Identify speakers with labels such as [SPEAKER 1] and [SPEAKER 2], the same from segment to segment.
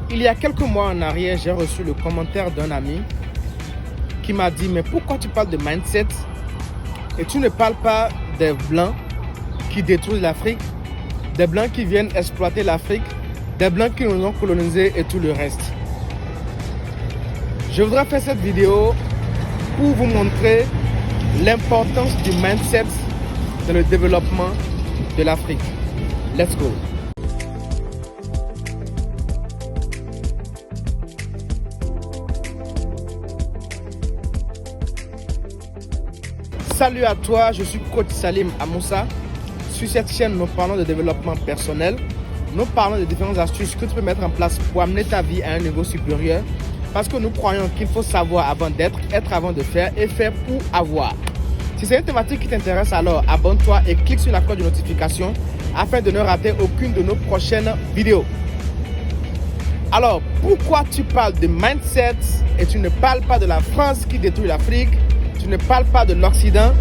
[SPEAKER 1] Il y a quelques mois en arrière, j'ai reçu le commentaire d'un ami qui m'a dit « Mais pourquoi tu parles de mindset et tu ne parles pas des Blancs qui détruisent l'Afrique, des Blancs qui viennent exploiter l'Afrique, des Blancs qui nous ont colonisés et tout le reste ?» Je voudrais faire cette vidéo pour vous montrer l'importance du mindset dans le développement de l'Afrique. Let's go! Salut à toi, je suis coach Salim Amoussa. Sur cette chaîne, nous parlons de développement personnel. Nous parlons de différentes astuces que tu peux mettre en place pour amener ta vie à un niveau supérieur. Parce que nous croyons qu'il faut savoir avant d'être, être avant de faire et faire pour avoir. Si c'est une thématique qui t'intéresse, alors abonne-toi et clique sur la cloche de notification afin de ne rater aucune de nos prochaines vidéos. Alors, pourquoi tu parles de mindset et tu ne parles pas de la France qui détruit l'Afrique? Tu ne parles pas de l'Occident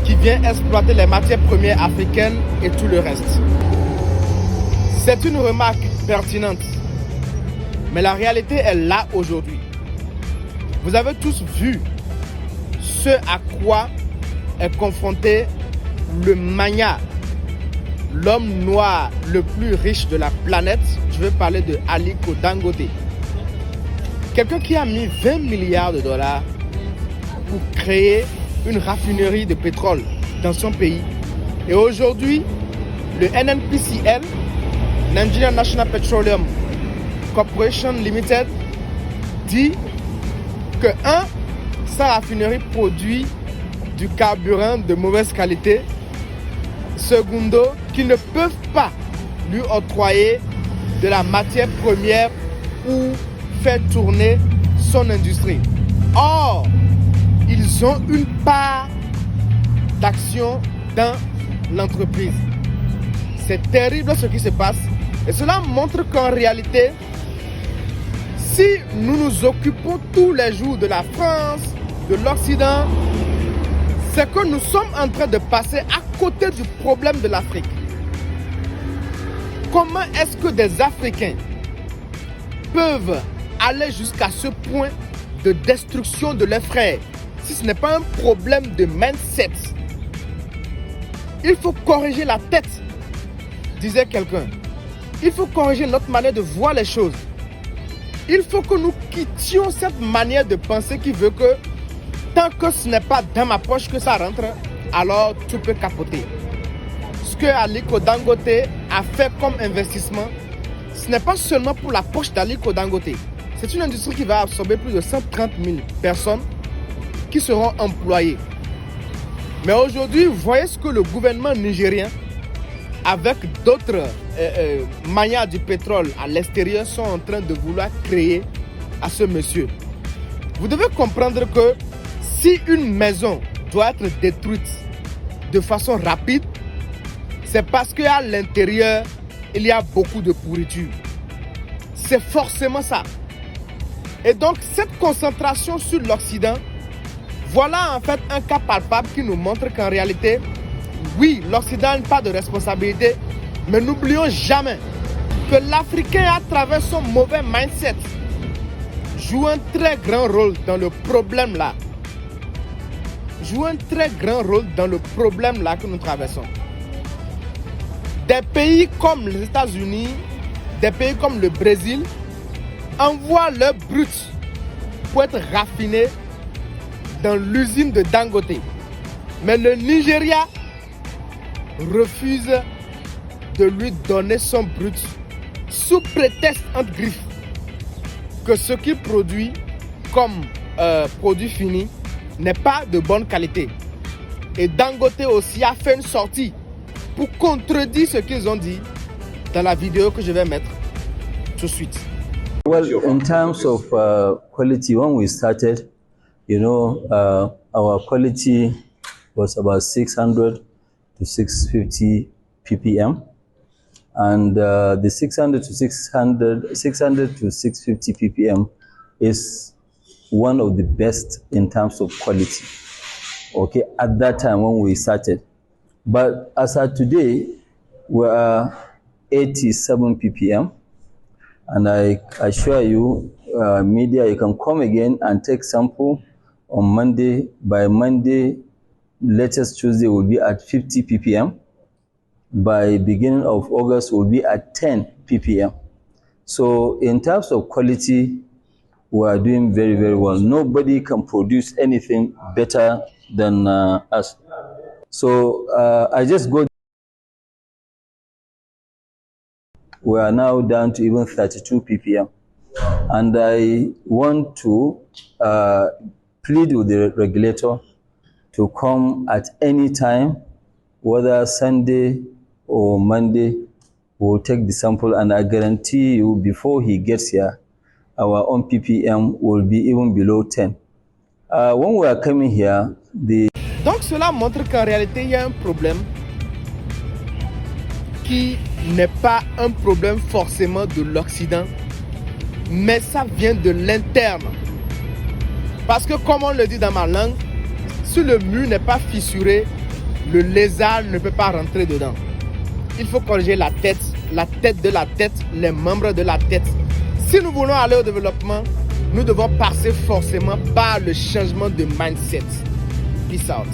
[SPEAKER 1] qui vient exploiter les matières premières africaines et tout le reste. C'est une remarque pertinente, mais la réalité est là aujourd'hui. Vous avez tous vu ce à quoi est confronté le Manya, l'homme noir le plus riche de la planète. Je veux parler de Aliko Dangote. Quelqu'un qui a mis 20 milliards de dollars pour créer une raffinerie de pétrole dans son pays. Et aujourd'hui, le NNPCL, Nigeria National Petroleum Corporation Limited, dit que sa raffinerie produit du carburant de mauvaise qualité. Secondo, qu'ils ne peuvent pas lui octroyer de la matière première pour faire tourner son industrie. Or, ils ont une part d'action dans l'entreprise. C'est terrible ce qui se passe. Et cela montre qu'en réalité, si nous nous occupons tous les jours de la France, de l'Occident, c'est que nous sommes en train de passer à côté du problème de l'Afrique. Comment est-ce que des Africains peuvent aller jusqu'à ce point de destruction de leurs frères si ce n'est pas un problème de mindset? Il faut corriger la tête, disait quelqu'un. Il faut corriger notre manière de voir les choses. Il faut que nous quittions cette manière de penser qui veut que tant que ce n'est pas dans ma poche que ça rentre, alors tout peut capoter. Ce que Aliko Dangote a fait comme investissement, ce n'est pas seulement pour la poche d'Aliko Dangote. C'est une industrie qui va absorber plus de 130 000 personnes qui seront employés. Mais aujourd'hui, vous voyez ce que le gouvernement nigérien, avec d'autres manias du pétrole à l'extérieur, sont en train de vouloir créer à ce monsieur. Vous devez comprendre que si une maison doit être détruite de façon rapide, c'est parce qu'à l'intérieur, il y a beaucoup de pourriture. C'est forcément ça. Et donc, cette concentration sur l'Occident, voilà en fait un cas palpable qui nous montre qu'en réalité, oui, l'Occident n'a pas de responsabilité, mais n'oublions jamais que l'Africain, à travers son mauvais mindset, joue un très grand rôle dans le problème là. Joue un très grand rôle dans le problème là que nous traversons. Des pays comme les États-Unis, des pays comme le Brésil, envoient leur brut pour être raffiné dans l'usine de Dangote. Mais le Nigeria refuse de lui donner son brut sous prétexte, entre griffes, que ce qu'il produit comme produit fini n'est pas de bonne qualité. Et Dangote aussi a fait une sortie pour contredire ce qu'ils ont dit dans la vidéo que je vais mettre tout de suite.
[SPEAKER 2] Well, in terms of quality, when we started, our quality was about 600 to 650 ppm, and the 600 to 650 ppm is one of the best in terms of quality. Okay, at that time when we started, but as of today, we are 87 ppm, And I assure you, media, you can come again and take sample on Monday. By Monday, latest Tuesday will be at 50 ppm. By beginning of August will be at 10 ppm. So in terms of quality, we are doing very, very well. Nobody can produce anything better than us. So I just go. We are now down to even 32 ppm. And I want to plead with the regulator to come at any time, whether Sunday or Monday. We'll take the sample, and I guarantee you, before he gets here, our own ppm will be even below 10. When we are coming here,
[SPEAKER 1] Donc cela montre qu'en réalité, il y a un problème qui n'est pas un problème forcément de l'Occident, mais ça vient de l'interne. Parce que comme on le dit dans ma langue, si le mur n'est pas fissuré, le lézard ne peut pas rentrer dedans. Il faut corriger la tête de la tête, les membres de la tête. Si nous voulons aller au développement, nous devons passer forcément par le changement de mindset. Peace out.